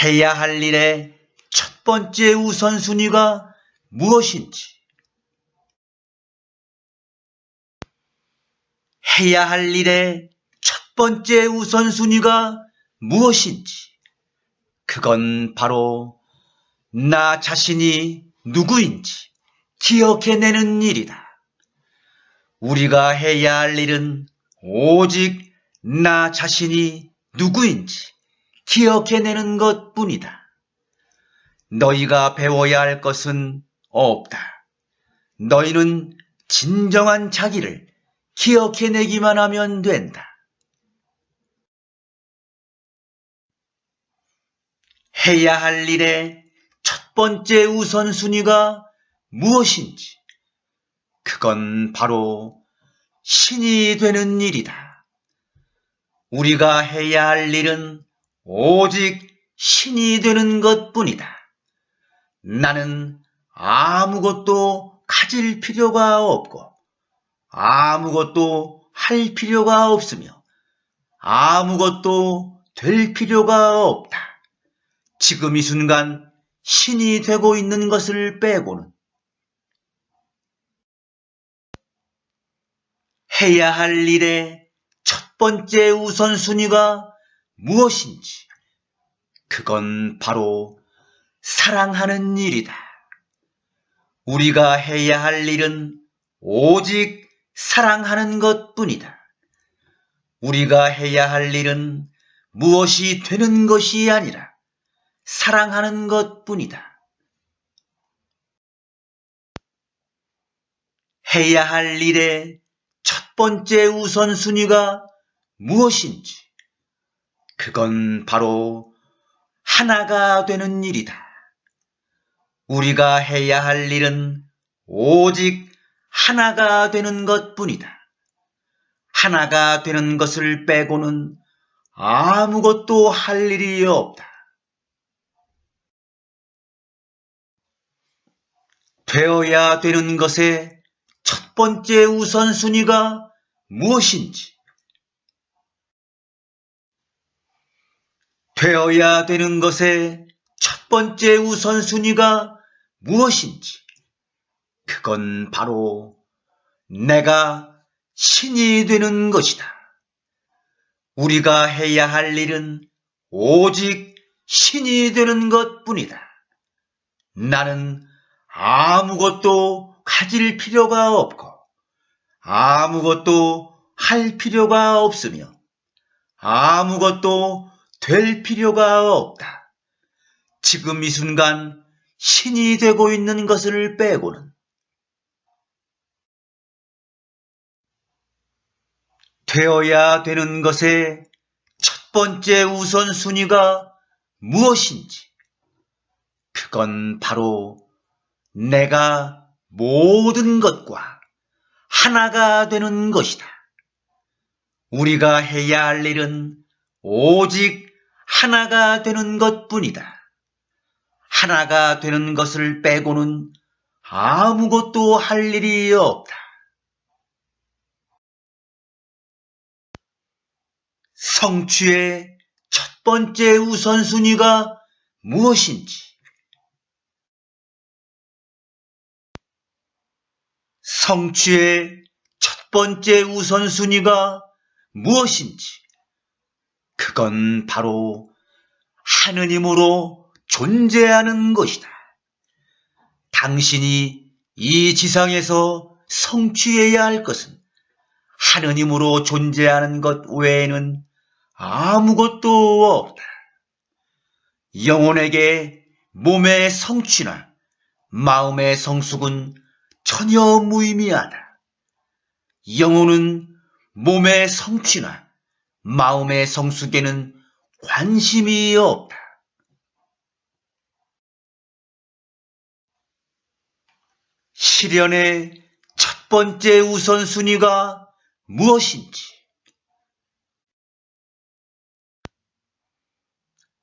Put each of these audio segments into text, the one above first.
해야 할 일의 첫 번째 우선순위가 무엇인지, 해야 할 일의 첫 번째 우선순위가 무엇인지, 그건 바로 나 자신이 누구인지 기억해내는 일이다. 우리가 해야 할 일은 오직 나 자신이 누구인지 기억해내는 것뿐이다. 너희가 배워야 할 것은 없다. 너희는 진정한 자기를 기억해내기만 하면 된다. 해야 할 일의 첫 번째 우선순위가 무엇인지, 그건 바로 신이 되는 일이다. 우리가 해야 할 일은 오직 신이 되는 것뿐이다. 나는 아무것도 가질 필요가 없고 아무것도 할 필요가 없으며 아무것도 될 필요가 없다. 지금 이 순간 신이 되고 있는 것을 빼고는. 해야 할 일의 첫 번째 우선순위가 무엇인지, 그건 바로 사랑하는 일이다. 우리가 해야 할 일은 오직 사랑하는 것뿐이다. 우리가 해야 할 일은 무엇이 되는 것이 아니라 사랑하는 것뿐이다. 해야 할 일의 첫 번째 우선순위가 무엇인지, 그건 바로 하나가 되는 일이다. 우리가 해야 할 일은 오직 하나가 되는 것뿐이다. 하나가 되는 것을 빼고는 아무것도 할 일이 없다. 되어야 되는 것의 첫 번째 우선순위가 무엇인지, 되어야 되는 것의 첫 번째 우선순위가 무엇인지, 그건 바로 내가 신이 되는 것이다. 우리가 해야 할 일은 오직 신이 되는 것뿐이다. 나는 아무것도 가질 필요가 없고 아무것도 할 필요가 없으며 아무것도 될 필요가 없다. 지금 이 순간 신이 되고 있는 것을 빼고는. 되어야 되는 것의 첫 번째 우선순위가 무엇인지, 그건 바로 내가 모든 것과 하나가 되는 것이다. 우리가 해야 할 일은 오직 하나가 되는 것뿐이다. 하나가 되는 것을 빼고는 아무것도 할 일이 없다. 성취의 첫 번째 우선순위가 무엇인지, 성취의 첫 번째 우선순위가 무엇인지, 그건 바로 하느님으로 존재하는 것이다. 당신이 이 지상에서 성취해야 할 것은 하느님으로 존재하는 것 외에는 아무것도 없다. 영혼에게 몸의 성취나 마음의 성숙은 전혀 무의미하다. 영혼은 몸의 성취나 마음의 성숙에는 관심이 없다. 실현의 첫 번째 우선순위가 무엇인지,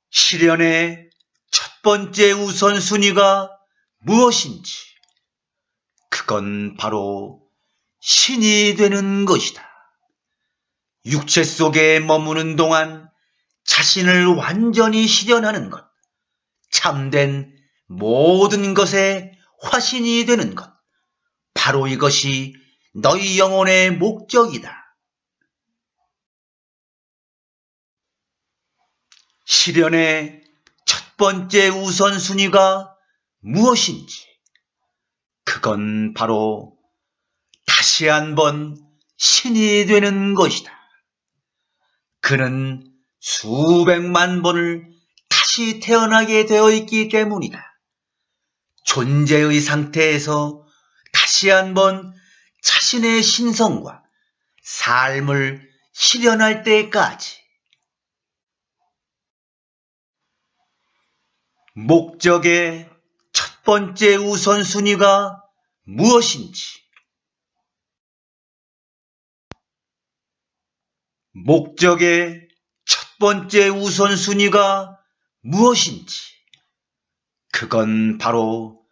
실현의 첫 번째 우선순위가 무엇인지, 그건 바로 신이 되는 것이다. 육체 속에 머무는 동안 자신을 완전히 실현하는 것, 참된 모든 것의 화신이 되는 것. 바로 이것이 너희 영혼의 목적이다. 실현의 첫 번째 우선순위가 무엇인지, 그건 바로 다시 한번 신이 되는 것이다. 그는 수백만 번을 다시 태어나게 되어 있기 때문이다. 존재의 상태에서 다시 한번 자신의 신성과 삶을 실현할 때까지. 목적의 첫 번째 우선순위가 무엇인지, 목적의 첫 번째 우선순위가 무엇인지, 그건 바로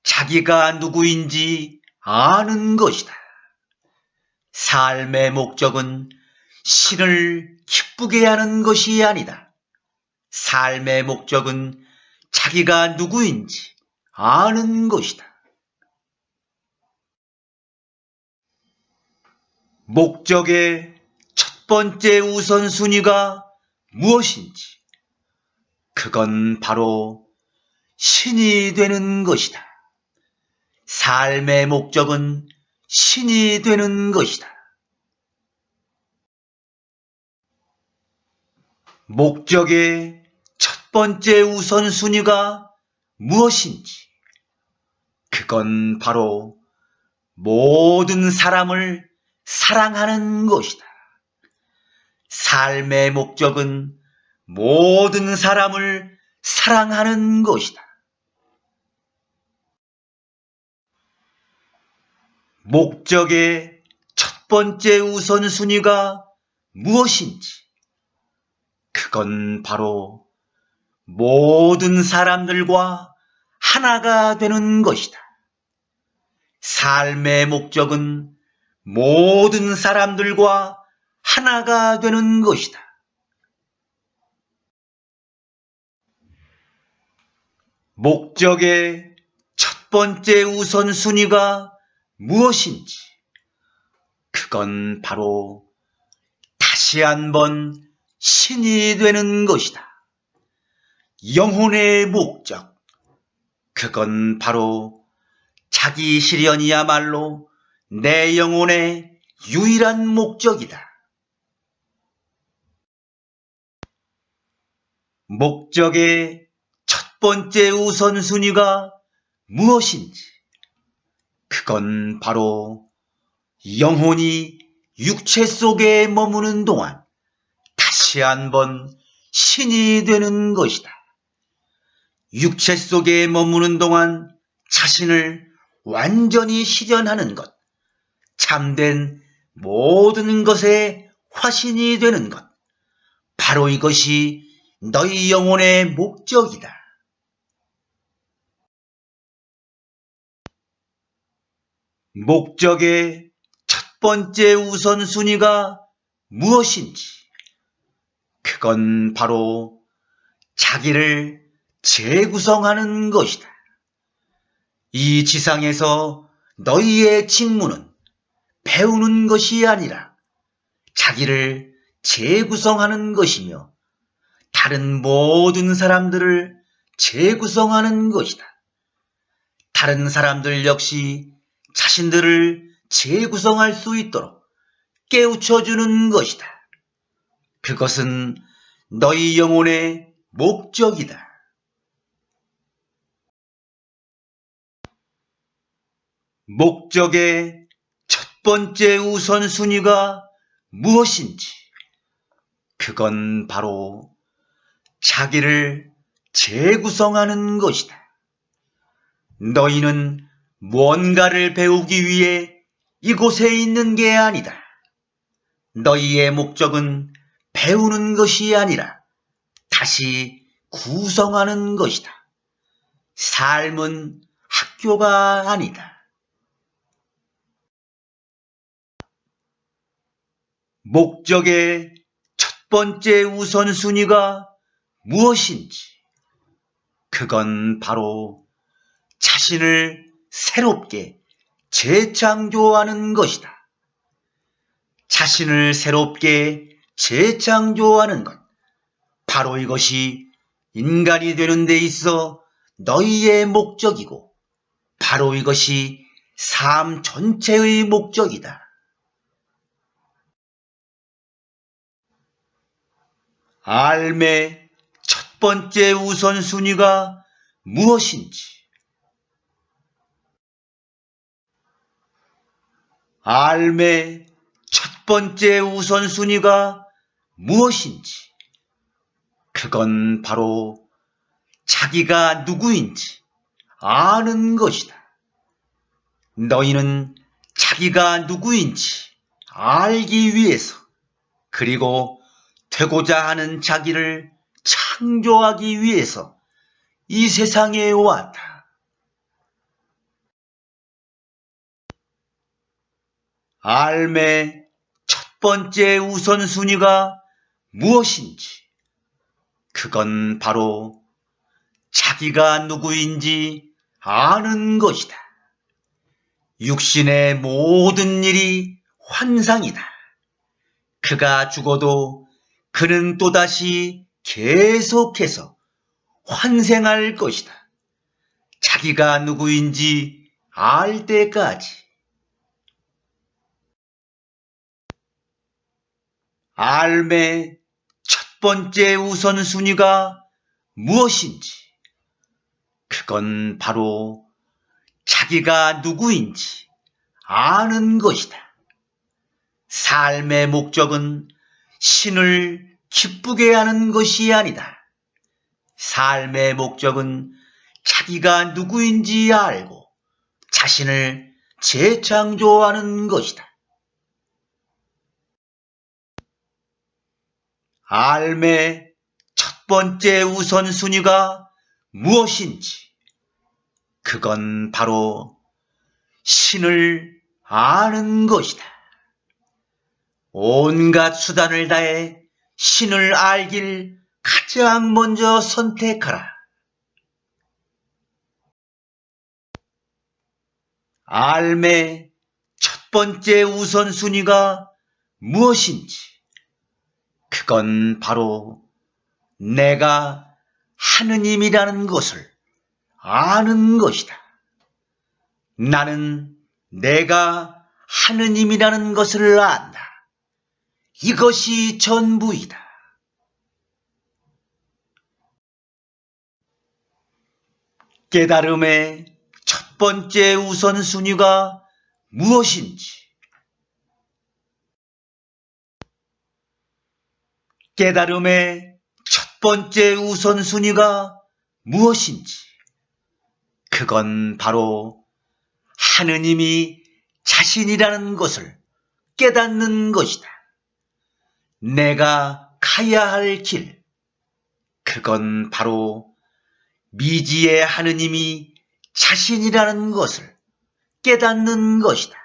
자기가 누구인지 아는 것이다. 삶의 목적은 신을 기쁘게 하는 것이 아니다. 삶의 목적은 자기가 누구인지 아는 것이다. 목적의 첫 번째 우선순위가 무엇인지, 그건 바로 신이 되는 것이다. 삶의 목적은 신이 되는 것이다. 목적의 첫 번째 우선순위가 무엇인지, 그건 바로 모든 사람을 사랑하는 것이다. 삶의 목적은 모든 사람을 사랑하는 것이다. 목적의 첫 번째 우선순위가 무엇인지, 그건 바로 모든 사람들과 하나가 되는 것이다. 삶의 목적은 모든 사람들과 하나가 되는 것이다. 목적의 첫 번째 우선순위가 무엇인지, 그건 바로 다시 한번 신이 되는 것이다. 영혼의 목적, 그건 바로 자기 실현이야말로 내 영혼의 유일한 목적이다. 목적의 첫 번째 우선순위가 무엇인지, 그건 바로 영혼이 육체 속에 머무는 동안 다시 한번 신이 되는 것이다. 육체 속에 머무는 동안 자신을 완전히 실현하는 것, 참된 모든 것의 화신이 되는 것, 바로 이것이 너희 영혼의 목적이다. 목적의 첫 번째 우선순위가 무엇인지, 그건 바로 자기를 재구성하는 것이다. 이 지상에서 너희의 직무는 배우는 것이 아니라 자기를 재구성하는 것이며 다른 모든 사람들을 재구성하는 것이다. 다른 사람들 역시 자신들을 재구성할 수 있도록 깨우쳐주는 것이다. 그것은 너희 영혼의 목적이다. 목적의 첫 번째 우선순위가 무엇인지, 그건 바로 자기를 재구성하는 것이다. 너희는 무언가를 배우기 위해 이곳에 있는 게 아니다. 너희의 목적은 배우는 것이 아니라 다시 구성하는 것이다. 삶은 학교가 아니다. 목적의 첫 번째 우선순위가 무엇인지, 그건 바로 자신을 새롭게 재창조하는 것이다. 자신을 새롭게 재창조하는 것, 바로 이것이 인간이 되는 데 있어 너희의 목적이고 바로 이것이 삶 전체의 목적이다. 삶의 첫 번째 우선순위가 무엇인지, 삶의 첫 번째 우선순위가 무엇인지, 그건 바로 자기가 누구인지 아는 것이다. 너희는 자기가 누구인지 알기 위해서, 그리고 되고자 하는 자기를 창조하기 위해서 이 세상에 왔다. 삶의 첫 번째 우선순위가 무엇인지, 그건 바로 자기가 누구인지 아는 것이다. 육신의 모든 일이 환상이다. 그가 죽어도 그는 또다시 계속해서 환생할 것이다. 자기가 누구인지 알 때까지. 삶의 첫 번째 우선순위가 무엇인지, 그건 바로 자기가 누구인지 아는 것이다. 삶의 목적은 신을 기쁘게 하는 것이 아니다. 삶의 목적은 자기가 누구인지 알고 자신을 재창조하는 것이다. 삶의 첫 번째 우선순위가 무엇인지, 그건 바로 신을 아는 것이다. 온갖 수단을 다해 신을 알길 가장 먼저 선택하라. 삶의 첫 번째 우선순위가 무엇인지, 그건 바로 내가 하느님이라는 것을 아는 것이다. 나는 내가 하느님이라는 것을 안다. 이것이 전부이다. 깨달음의 첫 번째 우선순위가 무엇인지, 깨달음의 첫 번째 우선순위가 무엇인지, 그건 바로 하느님이 자신이라는 것을 깨닫는 것이다. 내가 가야 할 길, 그건 바로 미지의 하느님이 자신이라는 것을 깨닫는 것이다.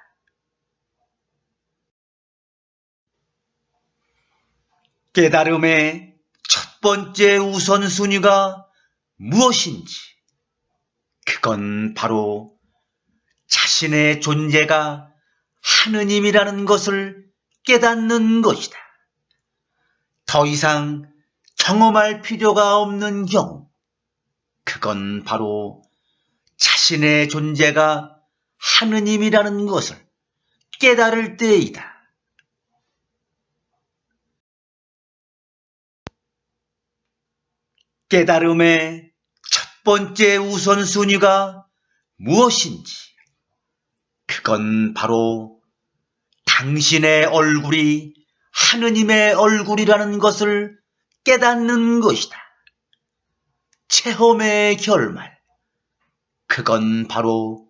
깨달음의 첫 번째 우선순위가 무엇인지, 그건 바로 자신의 존재가 하느님이라는 것을 깨닫는 것이다. 더 이상 경험할 필요가 없는 경우, 그건 바로 자신의 존재가 하느님이라는 것을 깨달을 때이다. 깨달음의 첫 번째 우선순위가 무엇인지, 그건 바로 당신의 얼굴이 하느님의 얼굴이라는 것을 깨닫는 것이다. 체험의 결말, 그건 바로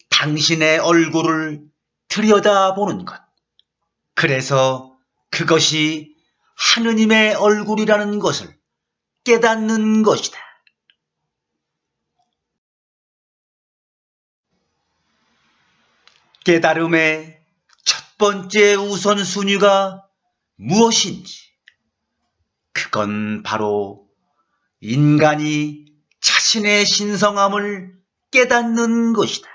당신의 얼굴을 들여다보는 것. 그래서 그것이 하느님의 얼굴이라는 것을 깨닫는 것이다. 깨달음의 첫 번째 우선순위가 무엇인지, 그건 바로 인간이 자신의 자신의 신성함을 깨닫는 것이다.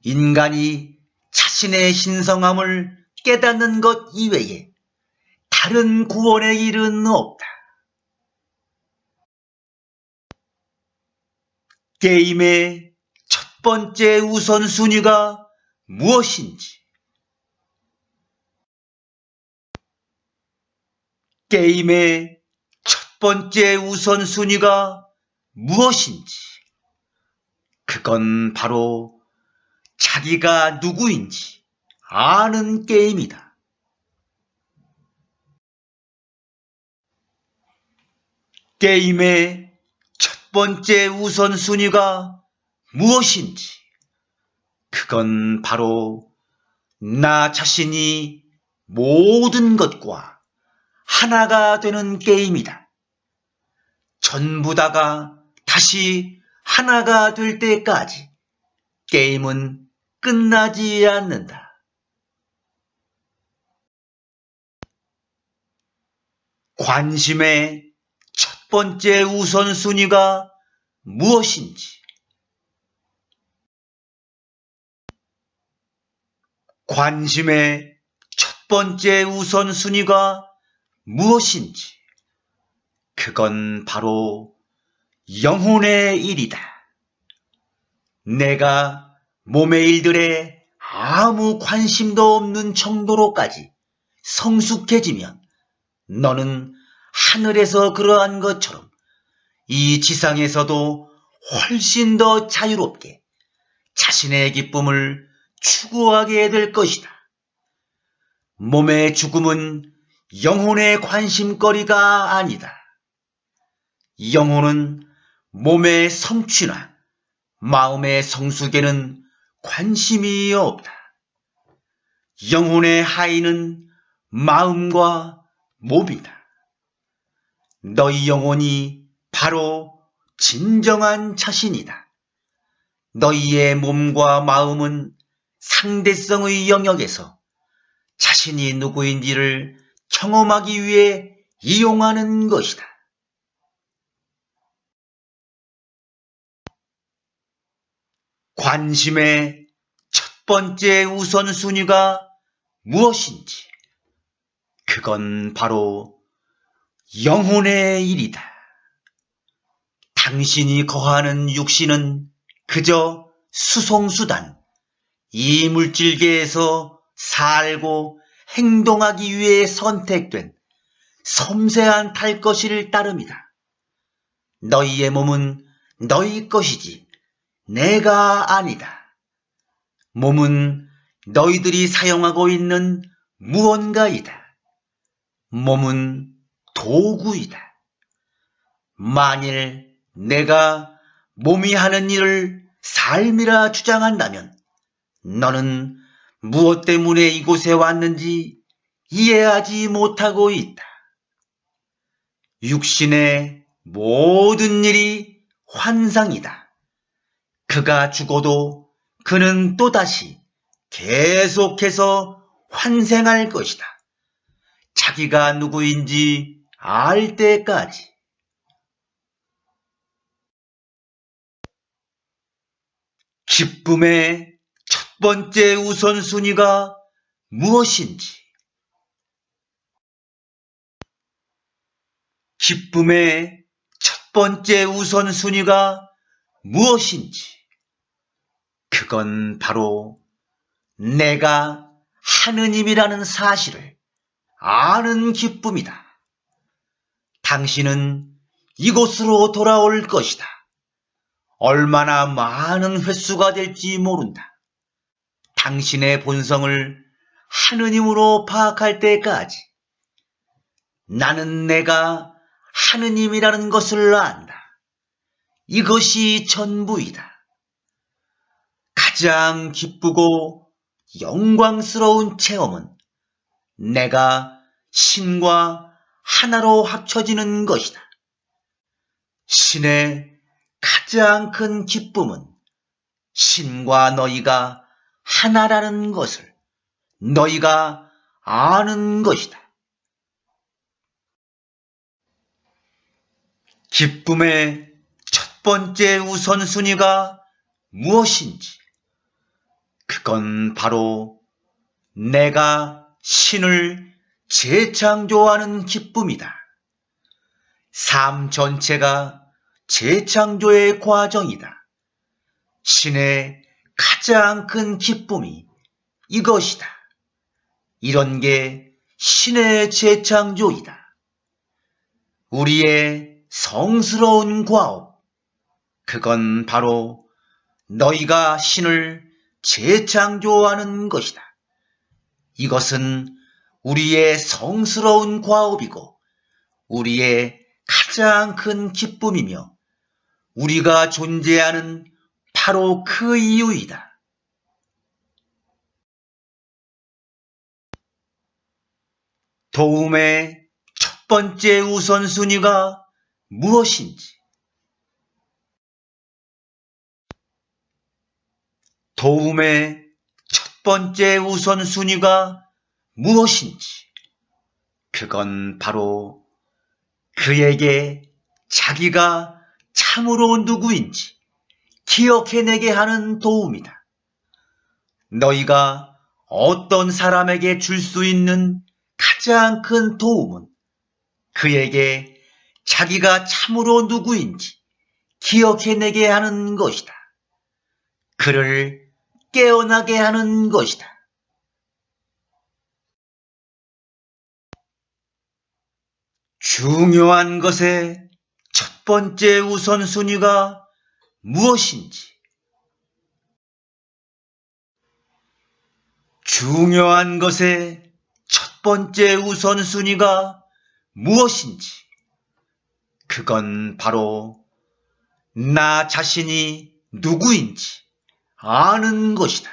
인간이 자신의 신성함을 깨닫는 것 이외에 다른 구원의 길은 없다. 게임의 첫 번째 우선순위가 무엇인지, 게임의 첫 번째 우선순위가 무엇인지, 그건 바로 자기가 누구인지 아는 게임이다. 게임의 첫 번째 우선순위가 무엇인지, 그건 바로 나 자신이 모든 것과 하나가 되는 게임이다. 전부 다가 다시 하나가 될 때까지 게임은 끝나지 않는다. 관심의 첫 번째 우선순위가 무엇인지, 관심의 첫 번째 우선순위가 무엇인지, 그건 바로 영혼의 일이다. 내가 몸의 일들에 아무 관심도 없는 정도로까지 성숙해지면 너는 하늘에서 그러한 것처럼 이 지상에서도 훨씬 더 자유롭게 자신의 기쁨을 추구하게 될 것이다. 몸의 죽음은 영혼의 관심거리가 아니다. 영혼은 몸의 성취나 마음의 성숙에는 관심이 없다. 영혼의 하인은 마음과 몸이다. 너희 영혼이 바로 진정한 자신이다. 너희의 몸과 마음은 상대성의 영역에서 자신이 누구인지를 경험하기 위해 이용하는 것이다. 관심의 첫 번째 우선순위가 무엇인지, 그건 바로 영혼의 일이다. 당신이 거하는 육신은 그저 수송수단, 이 물질계에서 살고 행동하기 위해 선택된 섬세한 탈것을 따릅니다. 너희의 몸은 너희 것이지 내가 아니다. 몸은 너희들이 사용하고 있는 무언가이다. 몸은 도구이다. 만일 내가 몸이 하는 일을 삶이라 주장한다면 너는 무엇 때문에 이곳에 왔는지 이해하지 못하고 있다. 육신의 모든 일이 환상이다. 그가 죽어도 그는 또다시 계속해서 환생할 것이다. 자기가 누구인지 알 때까지. 기쁨의 첫 번째 우선순위가 무엇인지, 기쁨의 첫 번째 우선순위가 무엇인지, 그건 바로 내가 하느님이라는 사실을 아는 기쁨이다. 당신은 이곳으로 돌아올 것이다. 얼마나 많은 횟수가 될지 모른다. 당신의 본성을 하느님으로 파악할 때까지 나는 내가 하느님이라는 것을 안다. 이것이 전부이다. 가장 기쁘고 영광스러운 체험은 내가 신과 하나로 합쳐지는 것이다. 신의 가장 큰 기쁨은 신과 너희가 하나라는 것을 너희가 아는 것이다. 기쁨의 첫 첫 번째 우선순위가 무엇인지, 그건 바로 내가 신을 재창조하는 기쁨이다. 삶 전체가 재창조의 과정이다. 신의 가장 큰 기쁨이 이것이다. 이런 게 신의 재창조이다. 우리의 성스러운 과업, 그건 바로 너희가 신을 재창조하는 것이다. 이것은 우리의 성스러운 과업이고 우리의 가장 큰 기쁨이며 우리가 존재하는 바로 그 이유이다. 도움의 첫 번째 우선순위가 무엇인지, 도움의 첫 번째 우선순위가 무엇인지, 그건 바로 그에게 자기가 참으로 누구인지 기억해내게 하는 도움이다. 너희가 어떤 사람에게 줄 수 있는 가장 큰 도움은 그에게 자기가 참으로 누구인지 기억해내게 하는 것이다. 그를 깨어나게 하는 것이다. 중요한 것의 첫 번째 우선순위가 무엇인지, 중요한 것의 첫 번째 우선순위가 무엇인지, 그건 바로 나 자신이 누구인지 아는 것이다.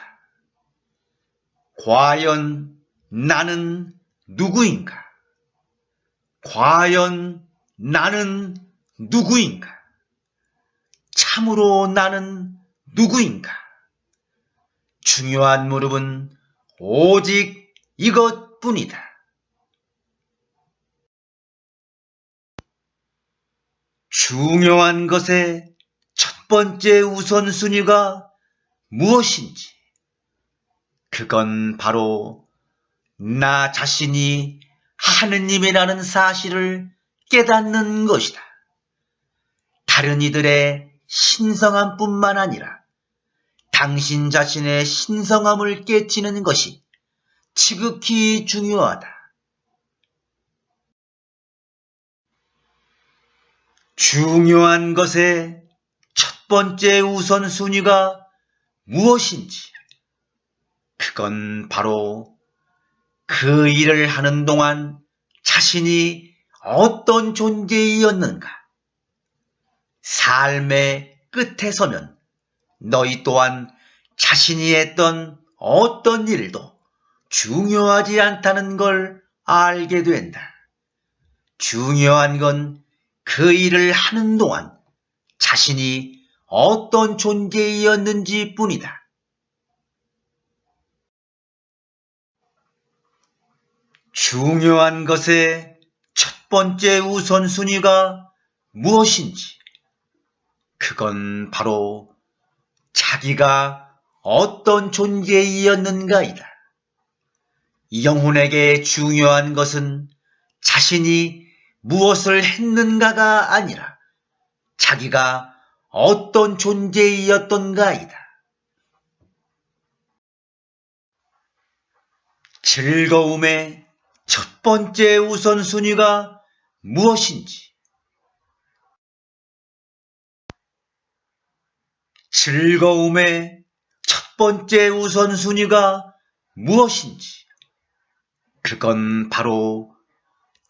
과연 나는 누구인가? 과연 나는 누구인가? 참으로 나는 누구인가? 중요한 물음은 오직 이것뿐이다. 중요한 것의 첫 번째 우선순위가 무엇인지, 그건 바로 나 자신이 하느님이라는 사실을 깨닫는 것이다. 다른 이들의 신성함뿐만 아니라 당신 자신의 신성함을 깨치는 것이 지극히 중요하다. 중요한 것의 첫 번째 우선순위가 무엇인지, 그건 바로 그 일을 하는 동안 자신이 어떤 존재이었는가. 삶의 끝에 서면 너희 또한 자신이 했던 어떤 일도 중요하지 않다는 걸 알게 된다. 중요한 건 그 일을 하는 동안 자신이 어떤 존재이었는지 뿐이다. 중요한 것의 첫 번째 우선순위가 무엇인지, 그건 바로 자기가 어떤 존재이었는가이다. 영혼에게 중요한 것은 자신이 무엇을 했는가가 아니라 자기가 어떤 존재이었던가이다. 즐거움의 첫 번째 우선순위가 무엇인지, 즐거움의 첫 번째 우선순위가 무엇인지, 그건 바로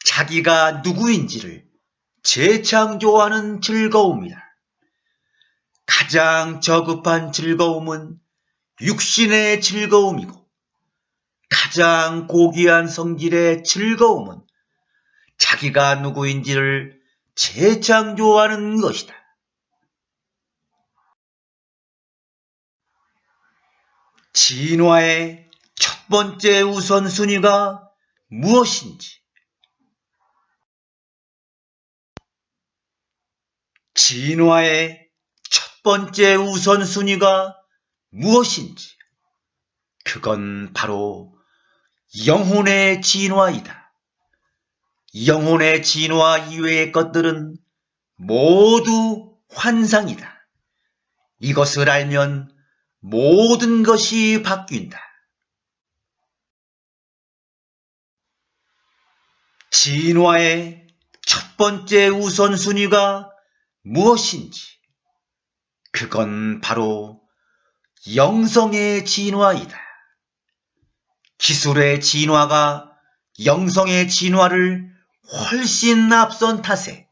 자기가 누구인지를 재창조하는 즐거움이다. 가장 저급한 즐거움은 육신의 즐거움이고 가장 고귀한 성질의 즐거움은 자기가 누구인지를 재창조하는 것이다. 진화의 첫 번째 우선순위가 무엇인지, 진화의 번째 우선순위가 무엇인지, 그건 바로 영혼의 진화이다. 영혼의 진화 이외의 것들은 모두 환상이다. 이것을 알면 모든 것이 바뀐다. 진화의 첫 번째 우선순위가 무엇인지, 그건 바로 영성의 진화이다. 기술의 진화가 영성의 진화를 훨씬 앞선 탓에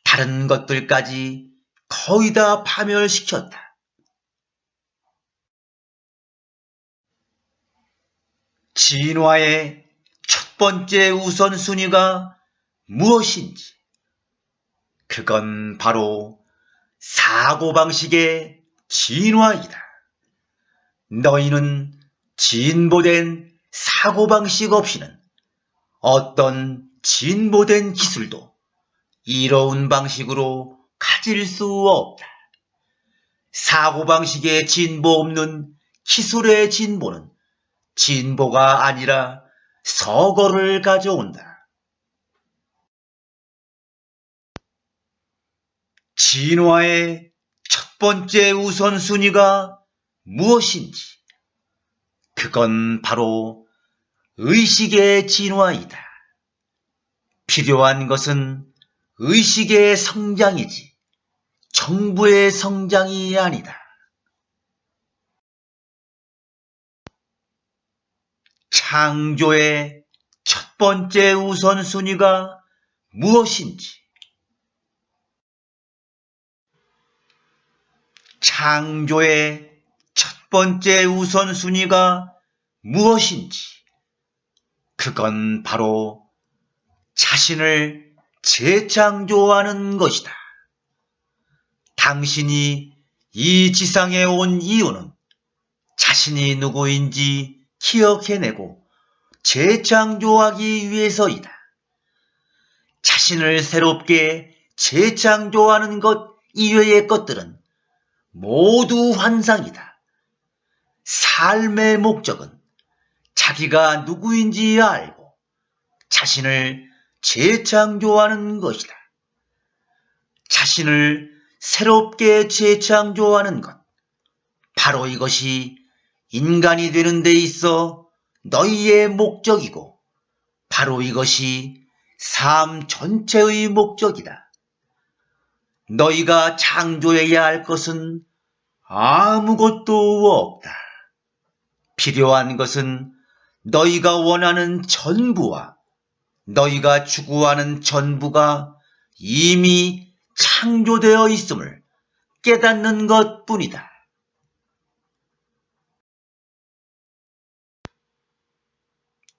다른 것들까지 거의 다 파멸시켰다. 진화의 첫 번째 우선순위가 무엇인지, 그건 바로 사고방식의 진화이다. 너희는 진보된 사고방식 없이는 어떤 진보된 기술도 이로운 방식으로 가질 수 없다. 사고방식의 진보 없는 기술의 진보는 진보가 아니라 서거를 가져온다. 진화의 첫 번째 우선순위가 무엇인지, 그건 바로 의식의 진화이다. 필요한 것은 의식의 성장이지 정부의 성장이 아니다. 창조의 첫 번째 우선순위가 무엇인지, 창조의 첫 번째 우선순위가 무엇인지, 그건 바로 자신을 재창조하는 것이다. 당신이 이 지상에 온 이유는 자신이 누구인지 기억해내고 재창조하기 위해서이다. 자신을 새롭게 재창조하는 것 이외의 것들은 모두 환상이다. 삶의 목적은 자기가 누구인지 알고 자신을 재창조하는 것이다. 자신을 새롭게 재창조하는 것, 바로 이것이 인간이 되는 데 있어 너희의 목적이고 바로 이것이 삶 전체의 목적이다. 너희가 창조해야 할 것은 아무것도 없다. 필요한 것은 너희가 원하는 전부와 너희가 추구하는 전부가 이미 창조되어 있음을 깨닫는 것뿐이다.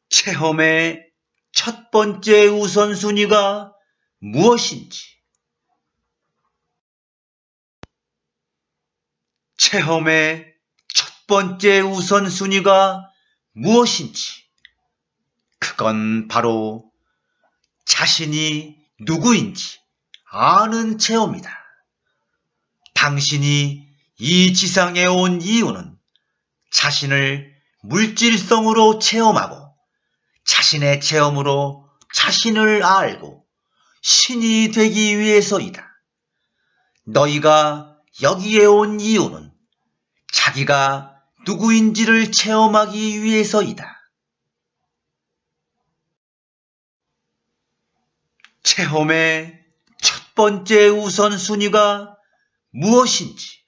체험의 첫 번째 우선순위가 무엇인지, 체험의 첫 번째 우선순위가 무엇인지, 그건 바로 자신이 누구인지 아는 체험이다. 당신이 이 지상에 온 이유는 자신을 물질성으로 체험하고 자신의 체험으로 자신을 알고 신이 되기 위해서이다. 너희가 여기에 온 이유는 자기가 누구인지를 체험하기 위해서이다. 체험의 첫 번째 우선순위가 무엇인지,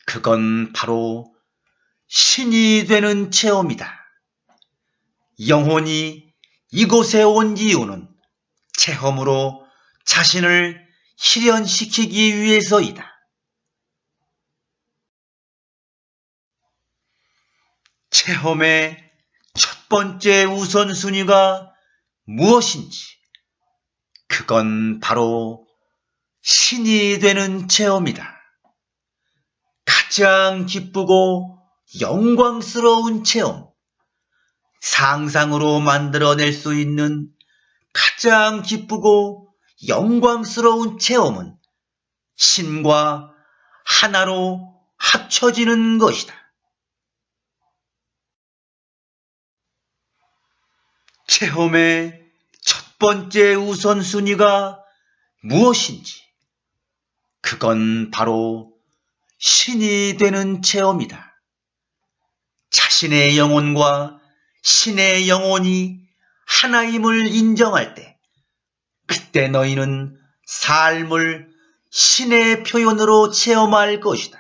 그건 바로 신이 되는 체험이다. 영혼이 이곳에 온 이유는 체험으로 자신을 실현시키기 위해서이다. 체험의 첫 번째 우선순위가 무엇인지, 그건 바로 신이 되는 체험이다. 가장 기쁘고 영광스러운 체험, 상상으로 만들어낼 수 있는 가장 기쁘고 영광스러운 체험은 신과 하나로 합쳐지는 것이다. 체험의 첫 번째 우선순위가 무엇인지, 그건 바로 신이 되는 체험이다. 자신의 영혼과 신의 영혼이 하나임을 인정할 때, 그때 너희는 삶을 신의 표현으로 체험할 것이다.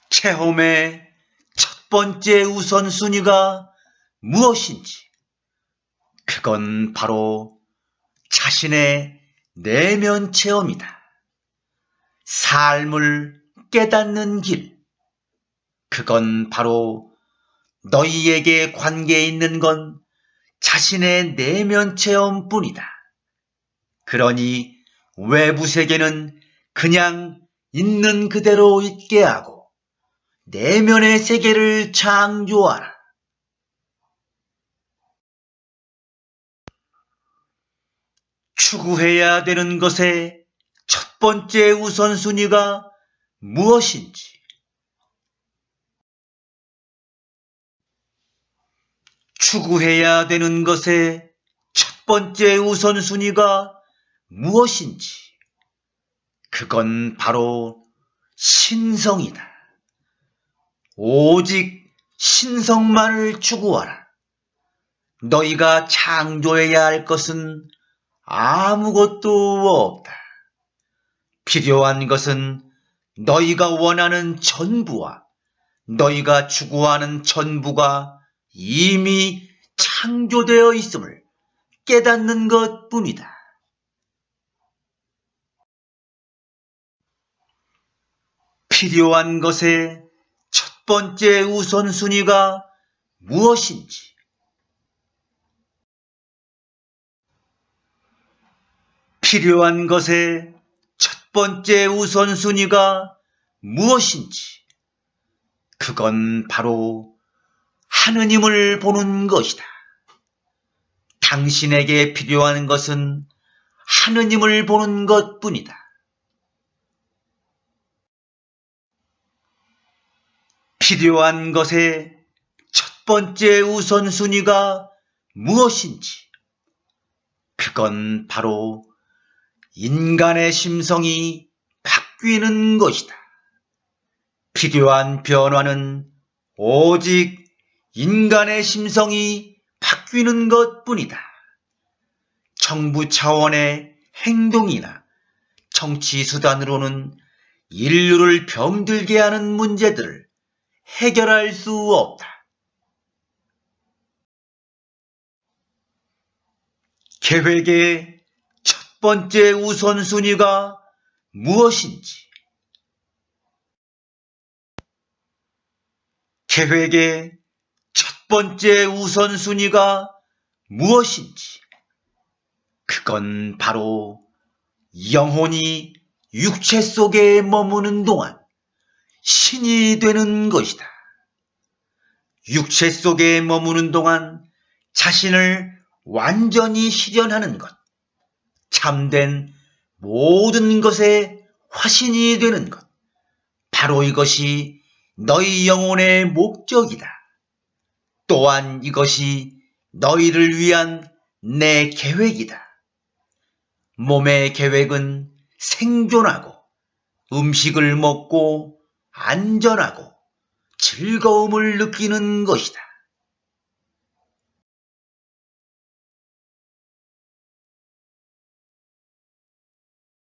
체험의 첫 번째 우선순위가 무엇인지, 그건 바로 자신의 내면 체험이다. 삶을 깨닫는 길, 그건 바로 너희에게 관계 있는 건 자신의 내면 체험뿐이다. 그러니 외부 세계는 그냥 있는 그대로 있게 하고 내면의 세계를 창조하라. 추구해야 되는 것의 첫 번째 우선순위가 무엇인지, 추구해야 되는 것의 첫 번째 우선순위가 무엇인지, 그건 바로 신성이다. 오직 신성만을 추구하라. 너희가 창조해야 할 것은 아무것도 없다. 필요한 것은 너희가 원하는 전부와 너희가 추구하는 전부가 이미 창조되어 있음을 깨닫는 것뿐이다. 필요한 것의 첫 번째 우선순위가 무엇인지, 필요한 것의 첫 번째 우선순위가 무엇인지, 그건 바로 하느님을 보는 것이다. 당신에게 필요한 것은 하느님을 보는 것뿐이다. 필요한 것의 첫 번째 우선순위가 무엇인지, 그건 바로 인간의 심성이 바뀌는 것이다. 필요한 변화는 오직 인간의 심성이 바뀌는 것뿐이다. 정부 차원의 행동이나 정치 수단으로는 인류를 병들게 하는 문제들을 해결할 수 없다. 계획의 첫 번째 우선순위가 무엇인지, 계획의 첫 번째 우선순위가 무엇인지, 그건 바로 영혼이 육체 속에 머무는 동안 신이 되는 것이다. 육체 속에 머무는 동안 자신을 완전히 실현하는 것, 참된 모든 것의 화신이 되는 것, 바로 이것이 너희 영혼의 목적이다. 또한 이것이 너희를 위한 내 계획이다. 몸의 계획은 생존하고 음식을 먹고 안전하고 즐거움을 느끼는 것이다.